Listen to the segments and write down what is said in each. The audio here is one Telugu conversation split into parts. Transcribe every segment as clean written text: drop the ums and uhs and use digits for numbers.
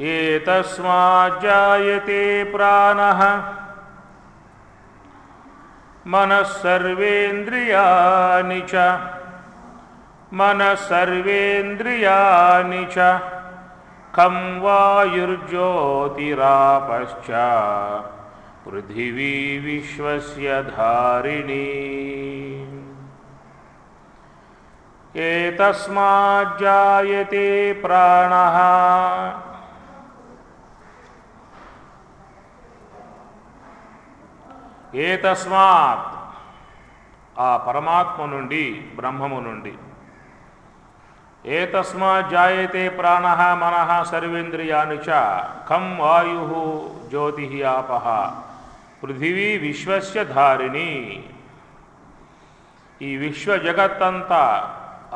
एतस्माज्जायते प्राणः मनः सर्वेन्द्रियाणि च खं वायुर्ज्योतिरापश्च पृथिवी विश्वस्य धारिणी। एतस्माज्जायते प्राणः ఏతస్మాత్ ఆ పరమాత్మ నుండి బ్రహ్మము నుండి ఏతస్మాత్ జాయతే ప్రాణః మనః సర్వేంద్రియాణి చ ఖం వాయుః జ్యోతిః ఆపః పృథివీ విశ్వస్య ధారిణి। ఈ విశ్వ జగత్తంతా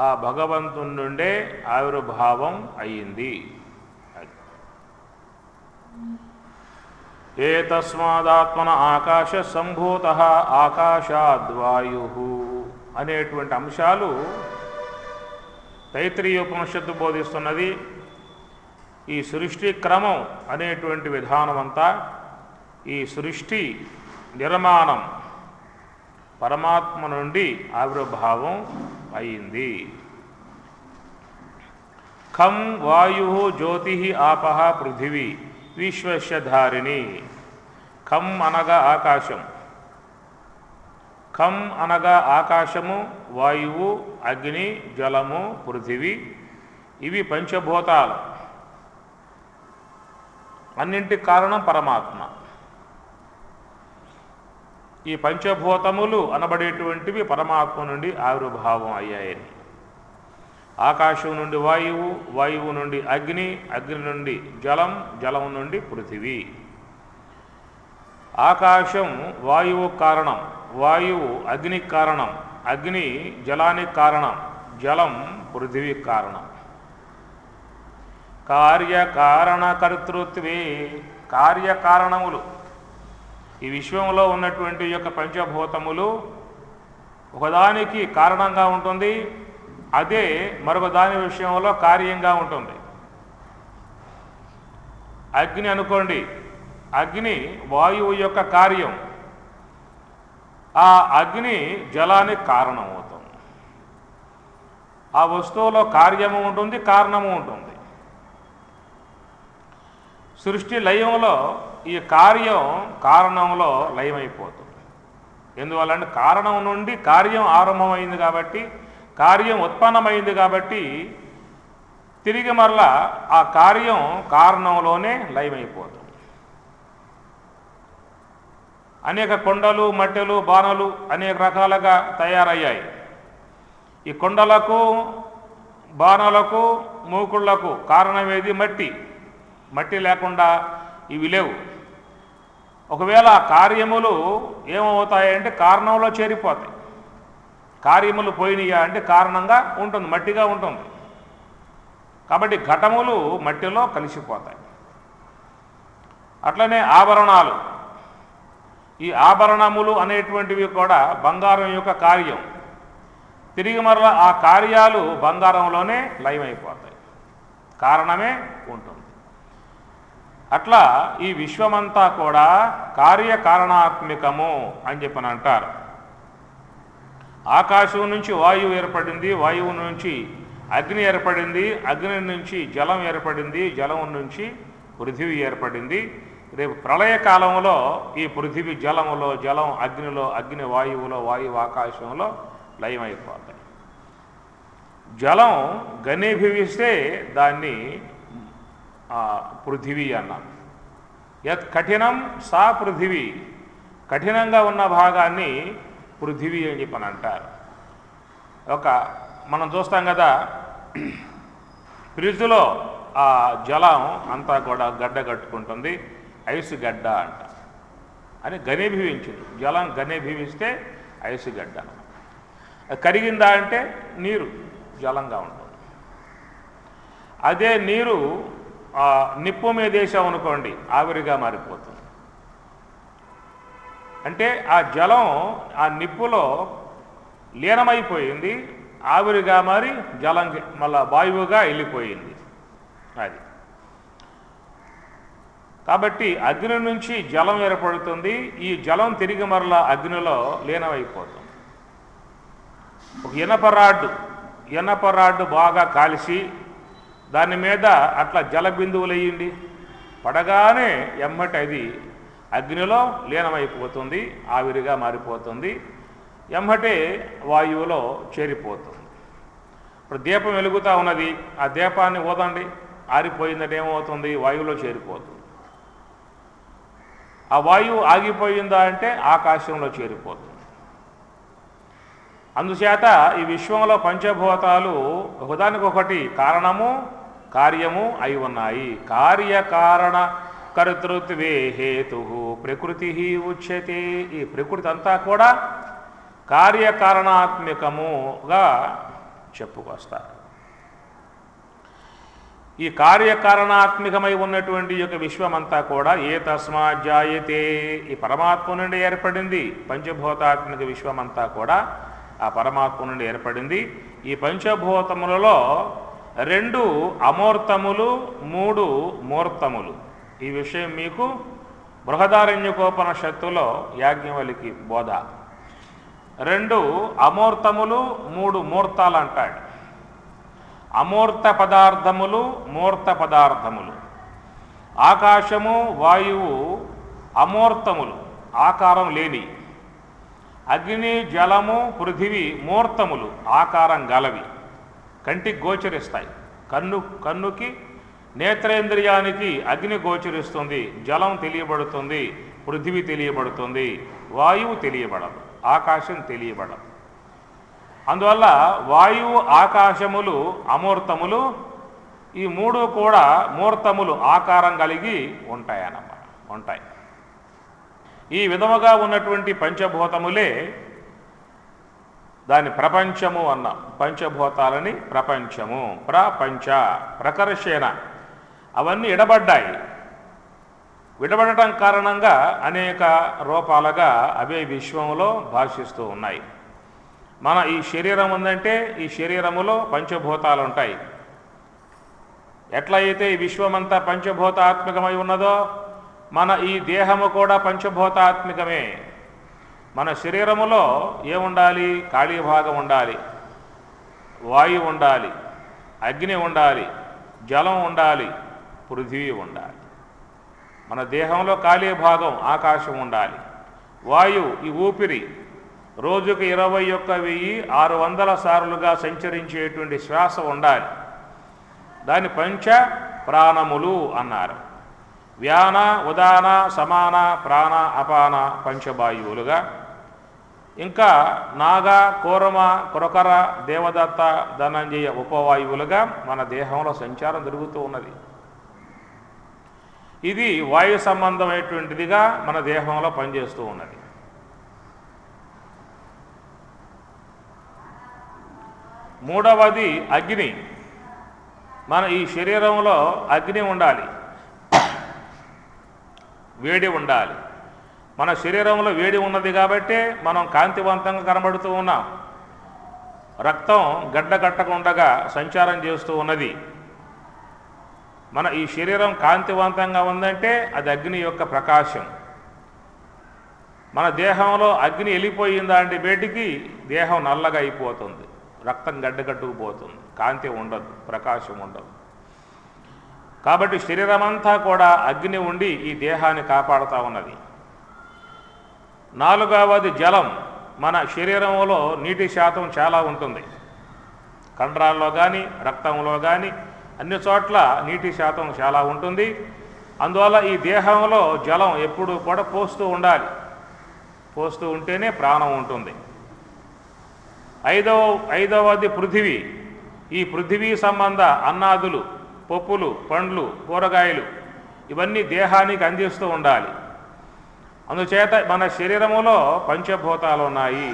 ఆ భగవంతుని నుండే ఆవిర్భావం అయింది। ఏతస్మాదాత్మన ఆకాశ సంభూతః ఆకాశాద్వాయుః అనేటువంటి అంశాలు తైత్రీయ ఉపనిషత్తు బోధిస్తున్నది। ఈ సృష్టి క్రమం అనేటువంటి విధానమంతా ఈ సృష్టి నిర్మాణం పరమాత్మ నుండి ఆవిర్భావం అయింది। ఖం వాయుః జ్యోతిః ఆపః పృథివీ విశ్వస్య ధారిణి। ఖం అనగా ఆకాశం, ఖం అనగా ఆకాశము, వాయువు, అగ్ని, జలము, పృథివీ ఇవి పంచభూతాలు, అన్నింటికి కారణం పరమాత్మ। ఈ పంచభూతములు అనబడేటువంటివి పరమాత్మ నుండి ఆవిర్భావం అయ్యాయని। ఆకాశం నుండి వాయువు, వాయువు నుండి అగ్ని, అగ్ని నుండి జలం, జలం నుండి పృథివీ। ఆకాశం వాయువు కారణం, వాయువు అగ్నికి కారణం, అగ్ని జలానికి కారణం, జలం పృథివీకి కారణం। కార్యకారణకర్తృత్వే కార్యకారణములు ఈ విశ్వంలో ఉన్నటువంటి యొక్క పంచభూతములు ఒకదానికి కారణంగా ఉంటుంది, అదే మరొక దాని విషయంలో కార్యంగా ఉంటుంది। అగ్ని అనుకోండి, అగ్ని వాయువు యొక్క కార్యం, ఆ అగ్ని జలానికి కారణం అవుతుంది। ఆ వస్తువులో కార్యము ఉంటుంది, కారణము ఉంటుంది। సృష్టి లయంలో ఈ కార్యం కారణంలో లయమైపోతుంది। ఎందువల్లంటే కారణం నుండి కార్యం ఆరంభమైంది కాబట్టి, కార్యం ఉత్పన్నమైంది కాబట్టి తిరిగి మరలా ఆ కార్యం కారణంలోనే లయమైపోతుంది। అనేక కొండలు, మట్టెలు, బాణలు అనేక రకాలుగా తయారయ్యాయి। ఈ కొండలకు, బాణలకు, మూకుళ్లకు కారణమేది? మట్టి। మట్టి లేకుండా ఇవి లేవు। ఒకవేళ కార్యములు ఏమవుతాయంటే కారణంలో చేరిపోతాయి। కార్యములు పోయినాయా అంటే కారణంగా ఉంటుంది, మట్టిగా ఉంటుంది। కాబట్టి ఘటములు మట్టిలో కలిసిపోతాయి। అట్లనే ఆభరణాలు, ఈ ఆభరణములు అనేటువంటివి కూడా బంగారం యొక్క కార్యం, తిరిగి మరలా ఆ కార్యాలు బంగారంలోనే లయమైపోతాయి, కారణమే ఉంటుంది। అట్లా ఈ విశ్వమంతా కూడా కార్యకారణాత్మికము అని చెప్పని అంటారు। ఆకాశం నుంచి వాయువు ఏర్పడింది, వాయువు నుంచి అగ్ని ఏర్పడింది, అగ్ని నుంచి జలం ఏర్పడింది, జలం నుంచి పృథివీ ఏర్పడింది। రేపు ప్రళయకాలంలో ఈ పృథివీ జలములో, జలం అగ్నిలో, అగ్ని వాయువులో, వాయువు ఆకాశంలో లయమైపోతాయి। జలం ఘనీభవిస్తే దాన్ని పృథివీ అన్నాం। యత్ కఠినం సా పృథివీ, కఠినంగా ఉన్న భాగాన్ని పృథివీ అని చెప్పని అంటారు। మనం చూస్తాం కదా, ఫ్రిడ్జ్లో ఆ జలం అంతా కూడా గడ్డ కట్టుకుంటుంది, ఐసు గడ్డ అంట అని ఘనీభవించింది। జలం ఘనీభవిస్తే ఐసు గడ్డ, కరిగిందా అంటే నీరు జలంగా ఉంటుంది। అదే నీరు నిప్పు మీద వేసాం అనుకోండి, ఆవిరిగా మారిపోతుంది। అంటే ఆ జలం ఆ నిప్పులో లీనమైపోయింది, ఆవిరిగా మారి జలం మళ్ళా వాయువుగా వెళ్ళిపోయింది। అది కాబట్టి అగ్ని నుంచి జలం ఏర్పడుతుంది. ఈ జలం తిరిగి మరలా అగ్నిలో లీనమైపోతుంది. ఒక ఇనప రాడ్డు బాగా కాల్చి దాని మీద అట్లా జల బిందువులు వేయండి, పడగానే ఎమ్మటి అది అగ్నిలో లీనమైపోతుంది, ఆవిరిగా మారిపోతుంది, ఎమ్మటే వాయువులో చేరిపోతుంది. ఇప్పుడు దీపం వెలుగుతూ ఉన్నది, ఆ దీపాన్ని ఊదండి, ఆరిపోయిందంటే ఏమవుతుంది? వాయువులో చేరిపోతుంది. ఆ వాయువు ఆగిపోయిందా అంటే ఆకాశంలో చేరిపోతుంది. అందుచేత ఈ విశ్వంలో పంచభూతాలు ఒకదానికొకటి కారణము కార్యము అయి ఉన్నాయి. కార్యకారణ కర్తృత్వే హేతు ప్రకృతి ఉచ్యతే. ఈ ప్రకృతి అంతా కూడా కార్యకారణాత్మకముగా చెప్పుకొస్తారు. ఈ కార్యకారణాత్మకమై ఉన్నటువంటి యొక్క విశ్వమంతా కూడా ఏ తస్మాత్ జాయతే, ఈ పరమాత్మ నుండి ఏర్పడింది. పంచభూతాత్మక విశ్వమంతా కూడా ఆ పరమాత్మ నుండి ఏర్పడింది. ఈ పంచభూతములలో 2 అమూర్తములు, 3 మూర్తములు. ఈ విషయం మీకు బృహదారణ్యకోపనిషత్తులో యాజ్ఞవల్కి బోధ. 2 అమూర్తములు, 3 మూర్తాలు అంటాడు. అమూర్త పదార్థములు, మూర్త పదార్థములు. ఆకాశము, వాయువు అమూర్తములు, ఆకారం లేని. అగ్ని, జలము, పృథివీ మూర్తములు, ఆకారం గలవి, కంటికి గోచరిస్తాయి. కన్నుకి నేత్రేంద్రియానికి అగ్ని గోచరిస్తుంది, జలం తెలియబడుతుంది, పృథివీ తెలియబడుతుంది, వాయువు తెలియబడదు, ఆకాశం తెలియబడదు. అందువల్ల వాయువు, ఆకాశములు అమూర్తములు, ఈ 3 కూడా మూర్తములు, ఆకారం కలిగి ఉంటాయి. ఈ విధముగా ఉన్నటువంటి పంచభూతములే దాని ప్రపంచము అన్నాం. పంచభూతాలని ప్రపంచము, ప్రకర్షేణ అవన్నీ విడబడటం కారణంగా అనేక రూపాలుగా అవే విశ్వంలో భాషిస్తూ ఉన్నాయి. మన ఈ శరీరం ఉందంటే ఈ శరీరములో పంచభూతాలు ఉంటాయి. ఎట్లయితే ఈ విశ్వమంతా పంచభూతాత్మకమై ఉన్నదో మన ఈ దేహము కూడా పంచభూతాత్మకమే. మన శరీరములో ఏముండాలి? ఖాళీ భాగం ఉండాలి, వాయువు ఉండాలి, అగ్ని ఉండాలి, జలం ఉండాలి, పృథివీ ఉండాలి. మన దేహంలో ఖాళీ భాగం ఆకాశం ఉండాలి, వాయువు ఈ ఊపిరి రోజుకు 21,600 సార్లుగా సంచరించేటువంటి శ్వాస ఉండాలి. దాని పంచ ప్రాణములు అన్నారు. వ్యాన, ఉదాన, సమాన, ప్రాణ, అపాన పంచవాయువులుగా. ఇంకా నాగ, కూరమ, కురకర, దేవదత్త, ధనంజయ ఉపవాయువులుగా మన దేహంలో సంచారం జరుగుతూ ఉన్నది. ఇది వాయు సంబంధమైనటువంటిదిగా మన దేహంలో పనిచేస్తూ ఉన్నది. మూడవది అగ్ని. మన ఈ శరీరంలో అగ్ని ఉండాలి, వేడి ఉండాలి. మన శరీరంలో వేడి ఉన్నది కాబట్టే మనం కాంతివంతంగా కనబడుతూ ఉన్నాం. రక్తం గడ్డగట్టకుండగా సంచారం చేస్తూ ఉన్నది. మన ఈ శరీరం కాంతివంతంగా ఉందంటే అది అగ్ని యొక్క ప్రకాశం. మన దేహంలో అగ్ని వెళ్ళిపోయిందా అంటే బయటికి దేహం నల్లగా అయిపోతుంది, రక్తం గడ్డగట్టుకుపోతుంది, కాంతి ఉండదు, ప్రకాశం ఉండదు. కాబట్టి శరీరమంతా కూడా అగ్ని ఉండి ఈ దేహాన్ని కాపాడుతూ ఉన్నది. నాలుగవది జలం. మన శరీరంలో నీటి శాతం చాలా ఉంటుంది. కండరాల్లో కానీ రక్తంలో కానీ అన్ని చోట్ల నీటి శాతం చాలా ఉంటుంది. అందువల్ల ఈ దేహంలో జలం ఎప్పుడు కూడా పోస్తూ ఉండాలి. పోస్తూ ఉంటేనే ప్రాణం ఉంటుంది. ఐదవది పృథివీ. ఈ పృథివీ సంబంధ అన్నాదులు, పప్పులు, పండ్లు, కూరగాయలు ఇవన్నీ దేహానికి అందిస్తూ ఉండాలి. అందుచేత మన శరీరములో పంచభూతాలు ఉన్నాయి.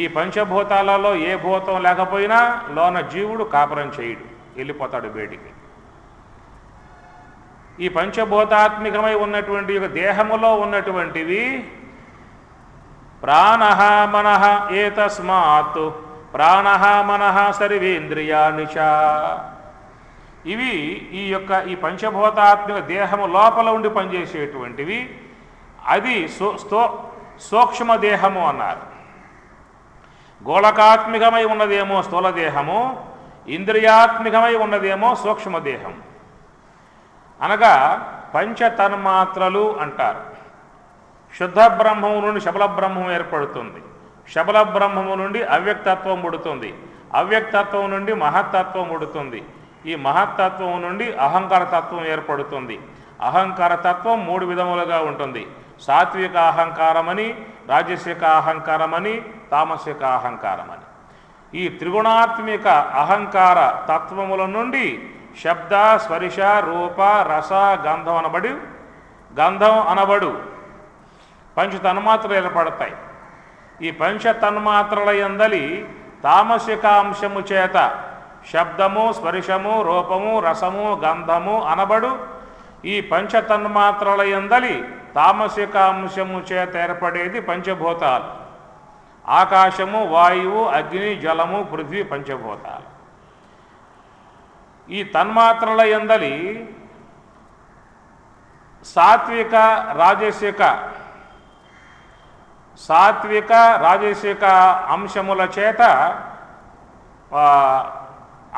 ఈ పంచభూతాలలో ఏ భూతం లేకపోయినా లోన జీవుడు కాపురం చేయడు, వెళ్ళిపోతాడు బయటికి. ఈ పంచభూతాత్మికమై ఉన్నటువంటి దేహములో ఉన్నటువంటివి ప్రాణః మనః ఏతస్మాత్ ప్రాణః మనః సర్వేంద్రియాణి చ. ఇవి ఈ పంచభూతాత్మిక దేహము లోపల ఉండి పనిచేసేటువంటివి. అది సూక్ష్మ దేహము అన్నారు. గోళకాత్మికమై ఉన్నదేమో స్థూల దేహము, ఇంద్రియాత్మికమై ఉన్నదేమో సూక్ష్మదేహం. అనగా పంచతన్మాత్రలు అంటారు. శుద్ధ బ్రహ్మము నుండి శబల బ్రహ్మం ఏర్పడుతుంది. శబల బ్రహ్మము నుండి అవ్యక్తత్వం పుడుతుంది. అవ్యక్తత్వం నుండి మహత్తత్వం పుడుతుంది. ఈ మహత్తత్వం నుండి అహంకారతత్వం ఏర్పడుతుంది. అహంకారతత్వం 3 విధములుగా ఉంటుంది. సాత్విక అహంకారమని, రాజసిక అహంకారమని, తామసిక అహంకారమని. ఈ త్రిగుణాత్మిక అహంకార తత్వముల నుండి శబ్ద, స్పర్శ, రూప, రస, గంధం అనబడు పంచతన్మాత్రలు ఏర్పడతాయి. ఈ పంచతన్మాత్రల యందలి తామసిక అంశము చేత శబ్దము, స్పర్శము, రూపము, రసము, గంధము అనబడు ఈ పంచతన్మాత్రల యందలి తామసిక అంశము చేత ఏర్పడేది పంచభూతాలు. ఆకాశము, వాయువు, అగ్ని, జలము, పృథ్వీ పంచభూతాలు. ఈ తన్మాత్రల యందలి సాత్విక రాజసిక అంశముల చేత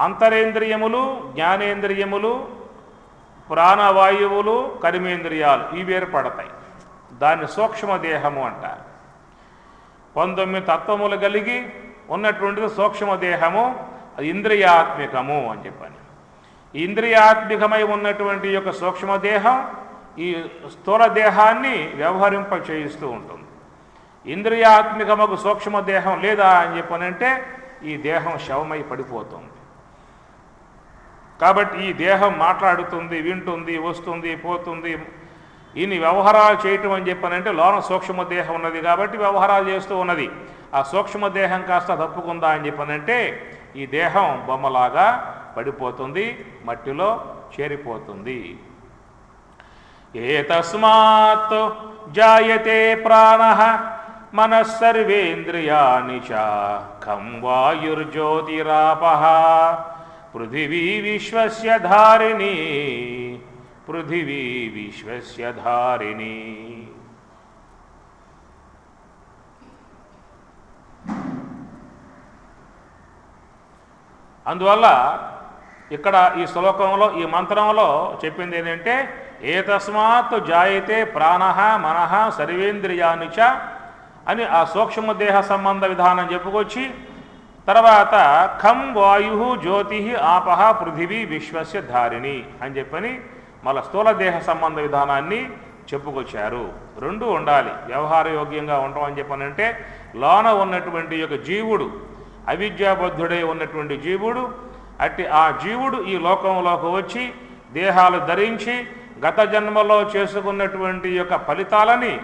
అంతరేంద్రియములు, జ్ఞానేంద్రియములు, ప్రాణవాయువులు, కర్మేంద్రియాలు ఇవి ఏర్పడతాయి. దాన్ని సూక్ష్మదేహము అంటారు. 19 తత్వములు కలిగి ఉన్నటువంటిది సూక్ష్మదేహము. అది ఇంద్రియాత్మికము అని చెప్పని. ఇంద్రియాత్మికమై ఉన్నటువంటి యొక్క సూక్ష్మదేహం ఈ స్థూల దేహాన్ని వ్యవహరింప చేయిస్తూ ఉంటుంది. ఇంద్రియాత్మికమకు సూక్ష్మదేహం లేదా అని చెప్పనంటే ఈ దేహం శవమై పడిపోతుంది. కాబట్టి ఈ దేహం మాట్లాడుతుంది, వింటుంది, వస్తుంది, పోతుంది. ఇన్ని వ్యవహారాలు చేయటం అని చెప్పనంటే లోన సూక్ష్మదేహం ఉన్నది కాబట్టి వ్యవహారాలు చేస్తూ ఉన్నది. ఆ సూక్ష్మదేహం కాస్త తప్పుకుందా అని చెప్పనంటే ఈ దేహం బొమ్మలాగా పడిపోతుంది, మట్టిలో చేరిపోతుంది. ఏతస్మాత్ జాయతే ప్రాణః మనస్సర్వేంద్రియాణి చ ఖం వాయుర్జ్యోతిరాపః పృథివీ విశ్వస్య ధారిణీ పృథివీ విశ్వస్య ధారిణీ. అందువల్ల ఇక్కడ ఈ శ్లోకంలో ఈ మంత్రంలో చెప్పింది ఏంటంటే ఏతస్మాత్ జాయతే ప్రాణః మనః సర్వేంద్రియాణి చ అని ఆ సూక్ష్మదేహ సంబంధ విధానం చెప్పుకొచ్చి తర్వాత ఖం వాయు జ్యోతి ఆపహ పృథివీ విశ్వస్య ధారిణి అని చెప్పని మళ్ళీ స్థూలదేహ సంబంధ విధానాన్ని చెప్పుకొచ్చారు. రెండు ఉండాలి, వ్యవహారయోగ్యంగా ఉండటం అని చెప్పనంటే లోన ఉన్నటువంటి యొక్క జీవుడు, అవిద్యాబద్ధుడై ఉన్నటువంటి జీవుడు, అట్టి ఆ జీవుడు ఈ లోకంలోకి వచ్చి దేహాలు ధరించి గత జన్మలో చేసుకున్నటువంటి యొక్క ఫలితాలని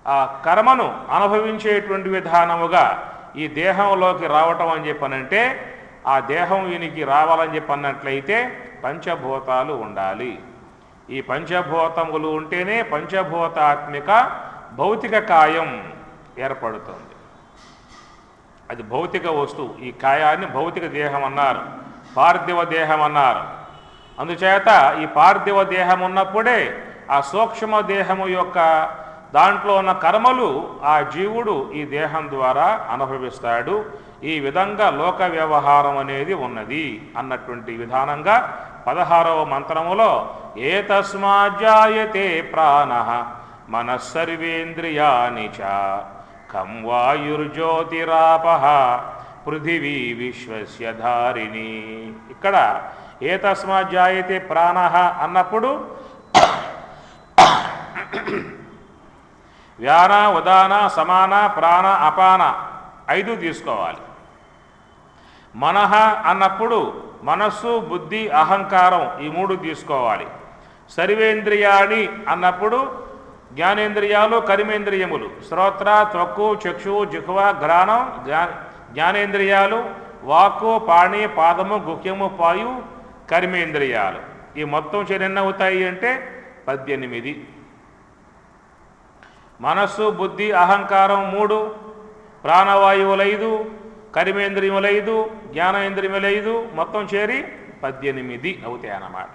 ఆ కర్మను అనుభవించేటువంటి విధానముగా ఈ దేహంలోకి రావటం అని చెప్పనంటే ఆ దేహం ఈయనకి రావాలని చెప్పన్నట్లయితే పంచభూతాలు ఉండాలి. ఈ పంచభూతములు ఉంటేనే పంచభూతాత్మిక భౌతిక కాయం ఏర్పడుతుంది. అది భౌతిక వస్తువు. ఈ కాయాన్ని భౌతిక దేహం అన్నారు, పార్థివ దేహం అన్నారు. అందుచేత ఈ పార్థివ దేహం ఉన్నప్పుడే ఆ సూక్ష్మ దేహము యొక్క దాంట్లో ఉన్న కర్మలు ఆ జీవుడు ఈ దేహం ద్వారా అనుభవిస్తాడు. ఈ విధంగా లోక వ్యవహారం అనేది ఉన్నది అన్నటువంటి విధానంగా 16వ మంత్రములో ఏతస్మాజ్జాయతే ప్రాణః మనస్సర్వేంద్రియాణి చ ఖం వాయుర్జ్యోతిరాపః పృథివీ విశ్వస్య ధారిణి. ఇక్కడ ఏతస్మాజ్జాయతే ప్రాణః అన్నప్పుడు వ్యాన, ఉదాన, సమాన, ప్రాణ, అపాన 5 తీసుకోవాలి. మనః అన్నప్పుడు మనస్సు, బుద్ధి, అహంకారం ఈ 3 తీసుకోవాలి. సర్వేంద్రియాణి అన్నప్పుడు జ్ఞానేంద్రియాలు, కర్మేంద్రియములు, శ్రోత్ర, త్వక్కు, చక్షు, జిహ్వ, ఘ్రాణం జ్ఞానేంద్రియాలు, వాక్కు, పాణి, పాదము, గుహ్యము, పాయు కర్మేంద్రియాలు. ఈ మొత్తం ఎన్ని అవుతాయి అంటే 18. మనస్సు, బుద్ధి, అహంకారం 3, ప్రాణవాయువులు 5, కర్మేంద్రియములు 5, జ్ఞానేంద్రియములు 5, మొత్తం చేరి 18 అవుతాయి అన్నమాట.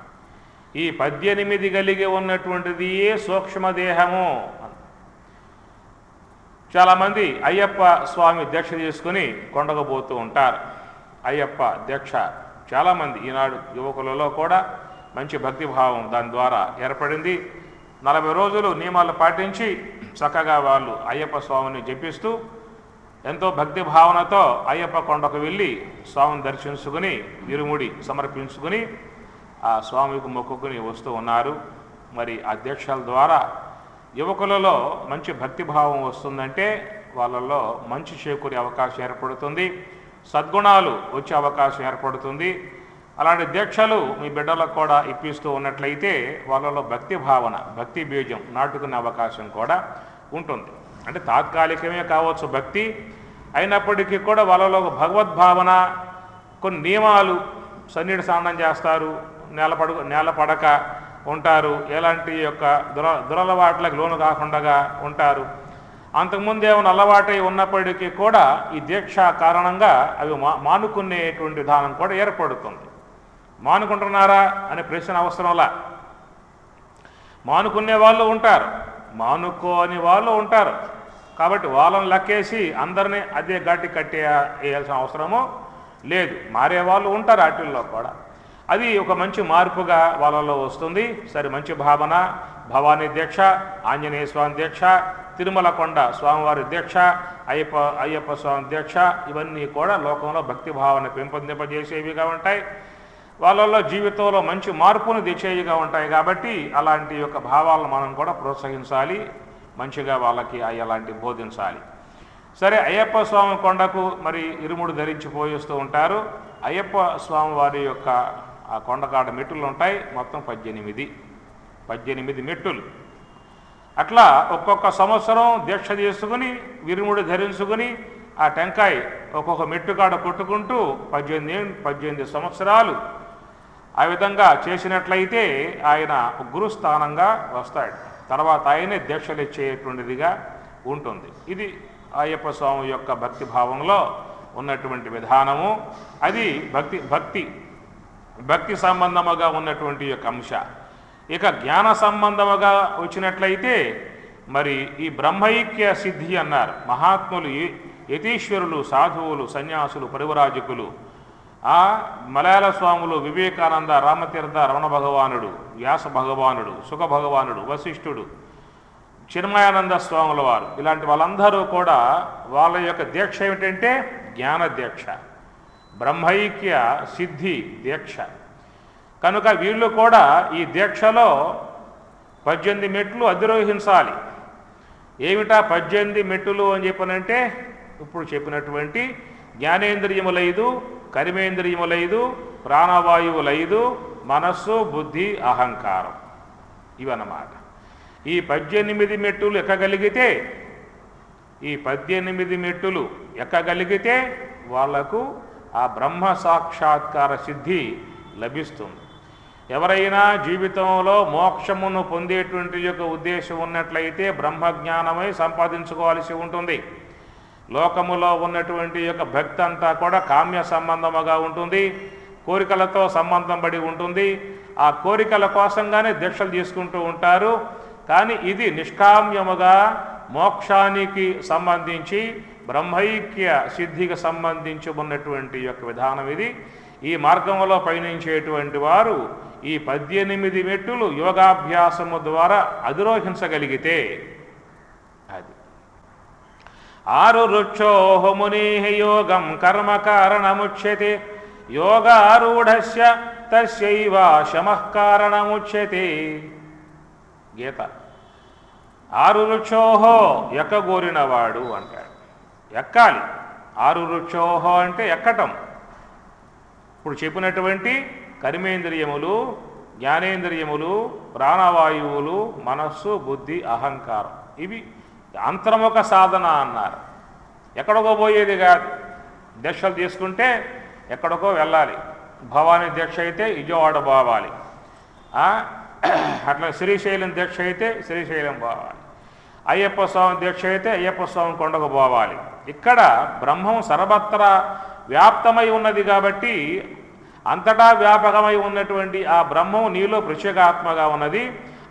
ఈ 18 కలిగి ఉన్నటువంటిది సూక్ష్మదేహము. చాలామంది అయ్యప్ప స్వామి దీక్ష చేసుకుని కొండకు పోతూ ఉంటారు. అయ్యప్ప దీక్ష చాలామంది ఈనాడు యువకులలో కూడా మంచి భక్తిభావం దాని ద్వారా ఏర్పడింది. 40 రోజులు నియమాలు పాటించి చక్కగా వాళ్ళు అయ్యప్ప స్వామిని జపిస్తూ ఎంతో భక్తి భావనతో అయ్యప్ప కొండకు వెళ్ళి స్వామిని దర్శించుకుని ఇరుముడి సమర్పించుకుని ఆ స్వామికి మొక్కుకుని వస్తూ ఉన్నారు. మరి ఆ దీక్షల ద్వారా యువకులలో మంచి భక్తిభావం వస్తుందంటే వాళ్ళల్లో మంచి చేకూరే అవకాశం ఏర్పడుతుంది, సద్గుణాలు వచ్చే అవకాశం ఏర్పడుతుంది. అలాంటి దీక్షలు మీ బిడ్డలకు కూడా ఇప్పిస్తూ ఉన్నట్లయితే వాళ్ళలో భక్తి భావన, భక్తి బీజం నాటుకునే అవకాశం కూడా ఉంటుంది. అంటే తాత్కాలికమే కావచ్చు భక్తి, అయినప్పటికీ కూడా వాళ్ళలో భగవద్భావన, కొన్ని నియమాలు, సన్నిధి స్నానం చేస్తారు, నేల పడక ఉంటారు, ఎలాంటి యొక్క దురలవాట్లకు లోను కాకుండా ఉంటారు. అంతకుముందు ఏమైనా అలవాటై ఉన్నప్పటికీ కూడా ఈ దీక్ష కారణంగా అవి మానుకునేటువంటి విధానం కూడా ఏర్పడుతుంది. మానుకుంటున్నారా అనే ప్రశ్న అవసరంలా. మానుకునే వాళ్ళు ఉంటారు, మానుకోని వాళ్ళు ఉంటారు. కాబట్టి వాళ్ళని లెక్కేసి అందరినీ అదే ఘాటి కట్టేయాల్సిన అవసరమో లేదు. మారే వాళ్ళు ఉంటారు వాటిల్లో కూడా. అది ఒక మంచి మార్పుగా వాళ్ళలో వస్తుంది. సరే, మంచి భావన, భవానీ దీక్ష, ఆంజనేయ స్వామి దీక్ష, తిరుమల కొండ స్వామివారి దీక్ష, అయ్యప్ప స్వామి దీక్ష, ఇవన్నీ కూడా లోకంలో భక్తి భావన పెంపొందింపజేసేవిగా ఉంటాయి. వాళ్ళలో జీవితంలో మంచి మార్పును తెచ్చేవిగా ఉంటాయి. కాబట్టి అలాంటి యొక్క భావాలను మనం కూడా ప్రోత్సహించాలి, మంచిగా వాళ్ళకి అలాంటి బోధించాలి. సరే, అయ్యప్ప స్వామి కొండకు మరి ఇరుముడు ధరించి పోయిస్తూ ఉంటారు. అయ్యప్ప స్వామి వారి యొక్క ఆ కొండకాడ మెట్టులు ఉంటాయి, మొత్తం 18 మెట్టులు. అట్లా ఒక్కొక్క సంవత్సరం దీక్ష చేసుకుని విరుముడు ధరించుకుని ఆ టెంకాయ ఒక్కొక్క మెట్టుకాడ కొట్టుకుంటూ 18 సంవత్సరాలు ఆ విధంగా చేసినట్లయితే ఆయన గురుస్థానంగా వస్తాడు. తర్వాత ఆయనే దీక్షలు ఇచ్చేటువంటిదిగా ఉంటుంది. ఇది అయ్యప్ప స్వామి యొక్క భక్తి భావంలో ఉన్నటువంటి విధానము. అది భక్తి సంబంధముగా ఉన్నటువంటి యొక్క అంశ. ఇక జ్ఞాన సంబంధముగా వచ్చినట్లయితే మరి ఈ బ్రహ్మైక్య సిద్ధి అన్నారు. మహాత్ములు, యతీశ్వరులు, సాధువులు, సన్యాసులు, పరివరాజకులు, ఆ మలయాళ స్వాములు, వివేకానంద, రామతీర్థ, రమణ భగవానుడు, వ్యాస భగవానుడు, సుఖ భగవానుడు, వశిష్ఠుడు, చిన్మయానంద స్వాముల వారు, ఇలాంటి వాళ్ళందరూ కూడా వాళ్ళ యొక్క దీక్ష ఏమిటంటే జ్ఞాన దీక్ష, బ్రహ్మైక్య సిద్ధి దీక్ష. కనుక వీళ్ళు కూడా ఈ దీక్షలో 18 మెట్లు అధిరోహించాలి. ఏమిటా 18 మెట్టులు అని చెప్పనంటే ఇప్పుడు చెప్పినటువంటి జ్ఞానేంద్రియములైదు, కర్మేంద్రియములైదు, ప్రాణవాయువులైదు, మనస్సు, బుద్ధి, అహంకారం, ఇవన్నమాట. ఈ 18 మెట్టులు ఎక్కగలిగితే, ఈ 18 మెట్టులు ఎక్కగలిగితే వాళ్లకు ఆ బ్రహ్మ సాక్షాత్కార సిద్ధి లభిస్తుంది. ఎవరైనా జీవితంలో మోక్షమును పొందేటువంటి యొక్క ఉద్దేశం ఉన్నట్లయితే బ్రహ్మజ్ఞానమై సంపాదించుకోవాల్సి ఉంటుంది. లోకములో ఉన్నటువంటి యొక్క భక్తి అంతా కూడా కామ్య సంబంధముగా ఉంటుంది, కోరికలతో సంబంధం పడి ఉంటుంది. ఆ కోరికల కోసంగానే దీక్షలు తీసుకుంటూ ఉంటారు. కానీ ఇది నిష్కామ్యముగా మోక్షానికి సంబంధించి బ్రహ్మైక్య సిద్ధికి సంబంధించి ఉన్నటువంటి యొక్క విధానం ఇది. ఈ మార్గంలో పయనించేటువంటి వారు ఈ 18 మెట్టులు యోగాభ్యాసము ద్వారా అధిరోహించగలిగితే అది 6 రుక్షోముని యోగం కర్మ కారణముచ్యతే యోగారూఢస్య తస్యైవ శమః కారణముచ్యతే. గీత 6 రుక్షోహో ఎక్కగోరినవాడు అంటాడు. ఎక్కాలి. 6 రుక్షోహో అంటే ఎక్కటం. ఇప్పుడు చెప్పినటువంటి కర్మేంద్రియములు, జ్ఞానేంద్రియములు, ప్రాణవాయువులు, మనస్సు, బుద్ధి, అహంకారం, ఇవి అంతర్ముఖ సాధన అన్నారు. ఎక్కడికో పోయేది కాదు. దీక్షలు తీసుకుంటే ఎక్కడికో వెళ్ళాలి. భవానీ దీక్ష అయితే విజయవాడ పోవాలి, అట్లా శ్రీశైలం దీక్ష అయితే శ్రీశైలం పోవాలి, అయ్యప్ప స్వామి దీక్ష అయితే అయ్యప్ప స్వామి కొండకు పోవాలి. ఇక్కడ బ్రహ్మం సర్వత్రా వ్యాప్తమై ఉన్నది కాబట్టి అంతటా వ్యాపకమై ఉన్నటువంటి ఆ బ్రహ్మము నీలో ప్రత్యేగాత్మగా ఉన్నది.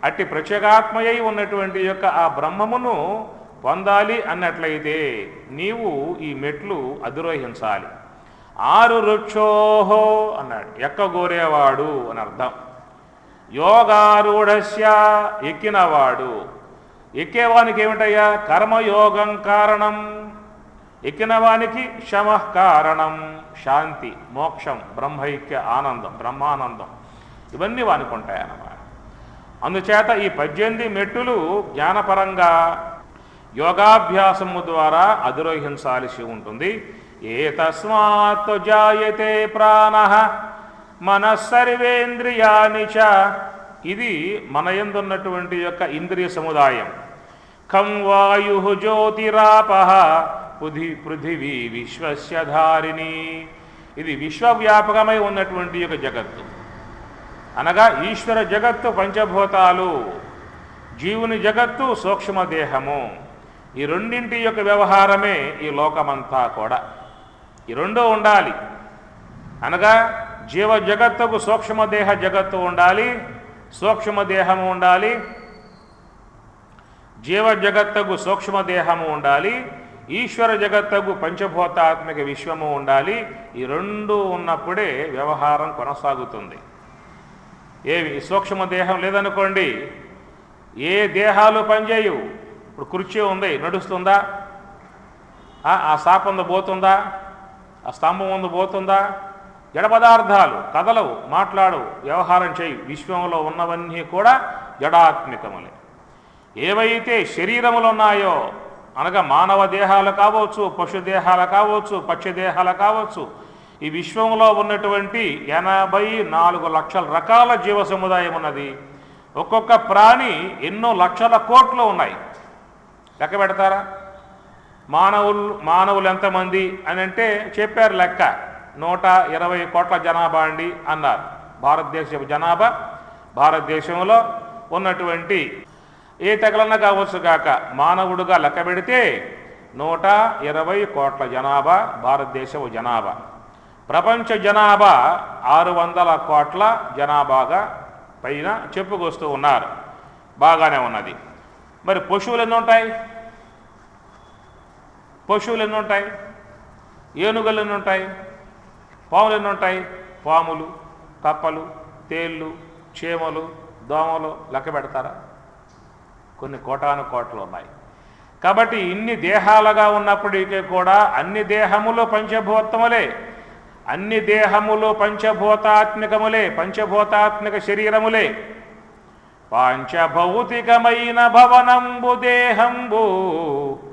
అట్టి ప్రత్యేగాత్మయై ఉన్నటువంటి యొక్క ఆ బ్రహ్మమును పొందాలి అన్నట్లయితే నీవు ఈ మెట్లు అధిరోహించాలి. 6 రుక్షోహో అన్నాడు, ఎక్కగోరేవాడు అని అర్థం. యోగారూఢస్య ఎక్కినవాడు. ఎక్కేవానికి ఏమిటయ్యా? కర్మయోగం కారణం. ఎక్కినవానికి శమః కారణం, శాంతి, మోక్షం, బ్రహ్మైక్య ఆనందం, బ్రహ్మానందం ఇవన్నీ వానికి ఉంటాయన్నమాట. అందుచేత ఈ 18 మెట్టులు జ్ఞానపరంగా యోగాభ్యాసము ద్వారా అధిరోహించాల్సి ఉంటుంది. ఏతస్మాత్ జాయతే ప్రాణః మనస్సర్వేంద్రియాణి చ. ఇది మన యందున్నటువంటి యొక్క ఇంద్రియ సముదాయం. ఖం వాయు జ్యోతిరాపః పృథివీ విశ్వస్య ధారిణి. ఇది విశ్వవ్యాపకమై ఉన్నటువంటి యొక్క జగత్తు, అనగా ఈశ్వర జగత్తు పంచభూతాలు, జీవుని జగత్తు సూక్ష్మదేహము. ఈ రెండింటి యొక్క వ్యవహారమే ఈ లోకమంతా కూడా. ఈ రెండూ ఉండాలి. అనగా జీవ జగత్తుకు సూక్ష్మదేహ జగత్తు ఉండాలి, సూక్ష్మదేహము ఉండాలి. జీవ జగత్తుకు సూక్ష్మదేహము ఉండాలి, ఈశ్వర జగత్తుకు పంచభూతాత్మిక విశ్వము ఉండాలి. ఈ రెండు ఉన్నప్పుడే వ్యవహారం కొనసాగుతుంది. ఏవి సూక్ష్మదేహం లేదనుకోండి, ఏ దేహాలు పనిచేయవు. ఇప్పుడు కుర్చీ ఉంది, నడుస్తుందా? ఆ సాపందు పోతుందా? ఆ స్తంభం ముందు పోతుందా? జడ పదార్థాలు కదలవు, మాట్లాడవు, వ్యవహారం చేయు. విశ్వంలో ఉన్నవన్నీ కూడా జడాత్మికములే. ఏవైతే శరీరములు ఉన్నాయో, అనగా మానవ దేహాలు కావచ్చు, పశు దేహాలు కావచ్చు, పక్షి దేహాలు కావచ్చు, ఈ విశ్వంలో ఉన్నటువంటి 84 లక్షల రకాల జీవ సముదాయం ఉన్నది. ఒక్కొక్క ప్రాణి ఎన్నో లక్షల కోట్లు ఉన్నాయి. లెక్క పెడతారా? మానవులు ఎంతమంది అని అంటే చెప్పారు లెక్క, 120 కోట్ల జనాభా అండి అన్నారు. భారతదేశ జనాభా, భారతదేశంలో ఉన్నటువంటి ఏ తెగలన్నా కావచ్చు కాక మానవుడుగా లెక్క పెడితే 120 కోట్ల జనాభా భారతదేశపు జనాభా. ప్రపంచ జనాభా 600 కోట్ల జనాభాగా పైన చెప్పుకొస్తూ ఉన్నారు. బాగానే ఉన్నది. మరి పశువులు ఎన్ని ఉంటాయి? పశువులు ఎన్ని ఉంటాయి? ఏనుగులు ఎన్ని ఉంటాయి? పాములు ఎన్ని ఉంటాయి? పాములు, కప్పలు, తేళ్ళు, చీమలు, దోమలు లెక్క పెడతారా? కొన్ని కోటాను కోట్లు ఉన్నాయి. కాబట్టి ఇన్ని దేహాలుగా ఉన్నప్పటికీ కూడా అన్ని దేహములు పంచభూతములే, అన్ని దేహములు పంచభూతాత్మికములే, పంచభూతాత్మిక శరీరములే. పాంచభౌతికమైన భవనంబు దేహంబు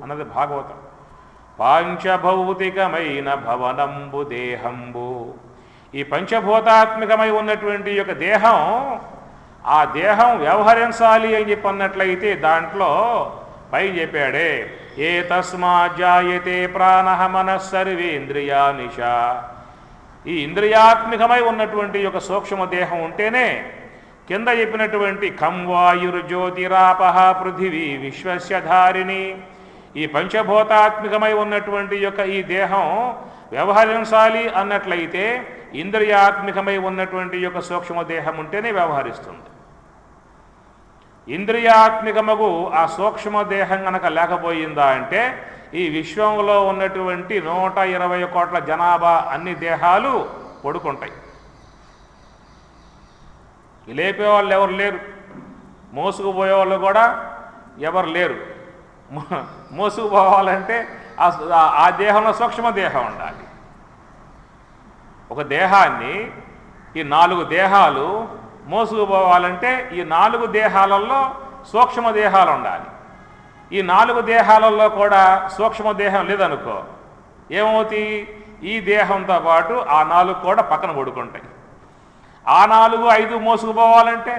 అన్నది భాగవతం. పాంచభౌతికమైన భవనంబు దేహంబు. ఈ పంచభూతాత్మికమై ఉన్నటువంటి యొక్క దేహం, ఆ దేహం వ్యవహరించాలి అని చెప్పన్నట్లయితే దాంట్లో పై చెప్పాడే, ఏ తస్మాత్ జాయతే ప్రాణః మనస్సర్వేంద్రియాణి చ. ఈ ఇంద్రియాత్మికమై ఉన్నటువంటి యొక్క సూక్ష్మదేహం ఉంటేనే కింద చెప్పినటువంటి ఖం వాయుర్జ్యోతిరాపః పృథివీ విశ్వస్య ధారిణి. ఈ పంచభూతాత్మికమై ఉన్నటువంటి యొక్క ఈ దేహం వ్యవహరించాలి అన్నట్లయితే ఇంద్రియాత్మికమై ఉన్నటువంటి యొక్క సూక్ష్మదేహం ఉంటేనే వ్యవహరిస్తుంది. ఇంద్రియాత్మికమగు ఆ సూక్ష్మదేహం కనుక లేకపోయిందా అంటే ఈ విశ్వంలో ఉన్నటువంటి 120 కోట్ల జనాభా అన్ని దేహాలు పడుకుంటాయి. లేపేవాళ్ళు ఎవరు లేరు, మోసుకుపోయేవాళ్ళు కూడా ఎవరు లేరు. మోసుకుపోవాలంటే ఆ దేహంలో సూక్ష్మదేహం ఉండాలి. ఒక దేహాన్ని ఈ 4 దేహాలు మోసుకుపోవాలంటే ఈ 4 దేహాలలో సూక్ష్మదేహాలు ఉండాలి. ఈ 4 దేహాలలో కూడా సూక్ష్మదేహం లేదనుకో ఏమవుతాయి? ఈ దేహంతో పాటు ఆ 4 కూడా పక్కన పడుకుంటాయి. ఆ 4, 5 మోసుకుపోవాలంటే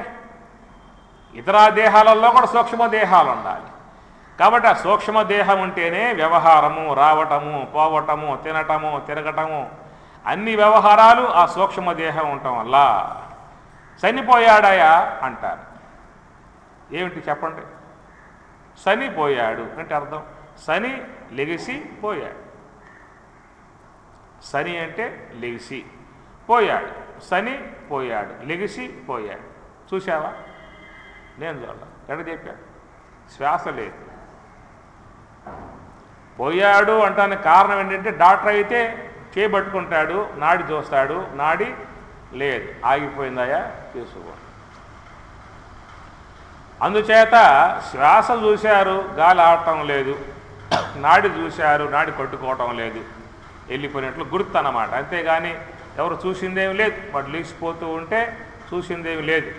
ఇతర దేహాలలో కూడా సూక్ష్మదేహాలు ఉండాలి. కాబట్టి ఆ సూక్ష్మదేహం ఉంటేనే వ్యవహారము, రావటము, పోవటము, తినటము, తిరగటము, అన్ని వ్యవహారాలు ఆ సూక్ష్మదేహం ఉండటం వల్ల. చనిపోయాడయా అంటారు. ఏమిటి చెప్పండి? చనిపోయాడు అంటే అర్థం శని లెగిసి పోయాడు. శని అంటే లెగిసి పోయాడు. శని పోయాడు, లెగిసి పోయాడు. చూసావా? నేను చూడాలి. ఎక్కడ చెప్పాడు? శ్వాస లేదు. పోయాడు అంటానికి కారణం ఏంటంటే డాక్టర్ అయితే చేయబట్టుకుంటాడు, నాడి చూస్తాడు, నాడి లేదు, ఆగిపోయిందాయా తీసుకో. అందుచేత శ్వాస చూశారు, గాలి ఆడటం లేదు, నాడి చూశారు, నాడి కొట్టుకోవటం లేదు, వెళ్ళిపోయినట్లు గుర్తు అన్నమాట. అంతేగాని ఎవరు చూసిందేమి లేదు. వాడు లేచిపోతూ ఉంటే చూసిందేమి లేదు.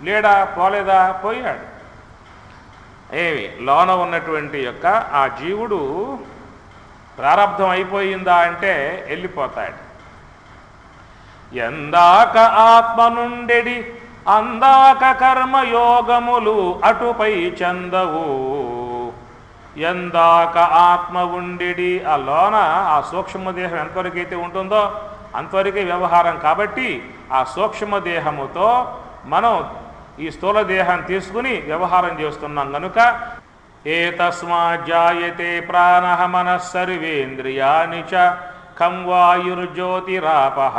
లేడా? పోలేదా? పోయాడు. ఏమి లోన ఉన్నటువంటి యొక్క ఆ జీవుడు ప్రారంధం అయిపోయిందా అంటే వెళ్ళిపోతాడు. ఎందాక ఆత్మ నుండెడి అందాక కర్మయోగములు అటుపై చందవు. ఎందాక ఆత్మ ఉండెడి, ఆ లోన ఆ సూక్ష్మదేహం ఎంతవరకైతే ఉంటుందో అంతవరకే వ్యవహారం. కాబట్టి ఆ సూక్ష్మదేహముతో మనం ఈ స్థూల దేహాన్ని తీసుకుని వ్యవహారం చేస్తున్నాం కనుక ఏతస్మాత్ జాయతే ప్రాణః మనః సర్వేంద్రియాణి చ ఖం వాయుర్జ్యోతిరాపః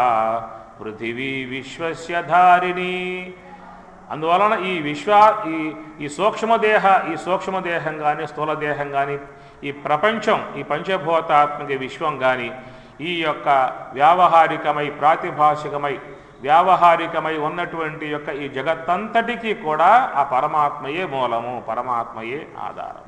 పృథివీ విశ్వస్య ధారిణి. అందువలన ఈ సూక్ష్మదేహం కానీ స్థూలదేహం కానీ ఈ ప్రపంచం, ఈ పంచభూతాత్మక విశ్వం కానీ ఈ యొక్క వ్యావహారికమై ఉన్నటువంటి యొక్క ఈ జగత్తంతటికీ కూడా ఆ పరమాత్మయే మూలము, పరమాత్మయే ఆధారం.